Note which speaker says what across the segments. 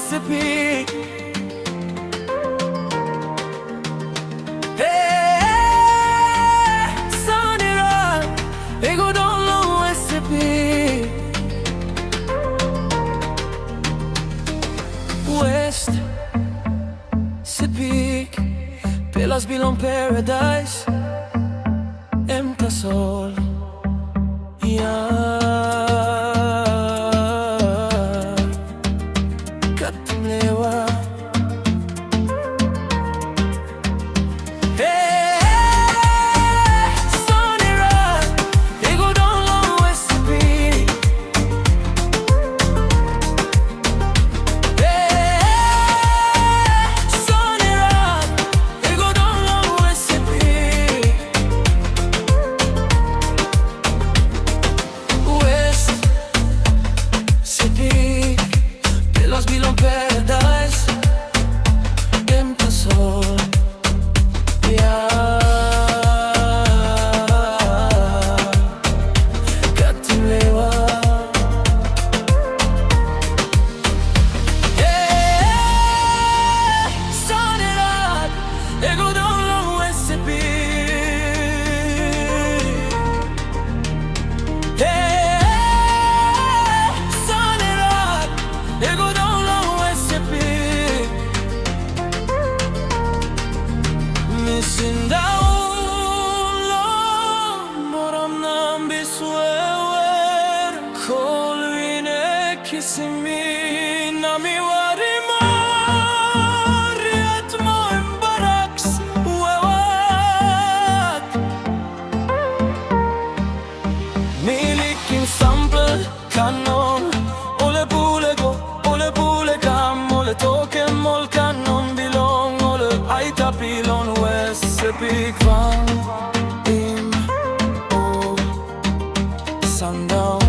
Speaker 1: Sepik. Sanira, ego Daun Sepik. West Sepik, pelas bilon paradise, emta sol. Katlewa. Sanira, ego Daun Sepik. Sanira, ego Daun Sepik. West Sepik, pelas bilon paradise, emta sol. Katlewa. Sanira, ego Daun Sepik. Sanira, ego Daun Sepik. Missing Daun long, moram nam biswewer. Kolvine kisimi nami warimor, yatmo embaraks wewat. Milikin sample kanon, ole pule kam, ole token mol kanon bilong, ole aita pilon West Sepik van im o sundown.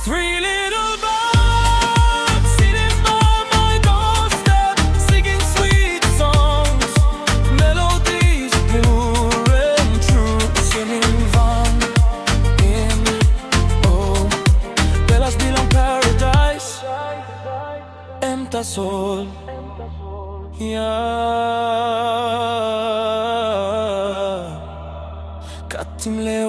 Speaker 1: Three little birds sitting by my doorstep, singing sweet songs, melodies pure and true. Singing van in oh, pelas bilon paradise, emta sol. Katim leo.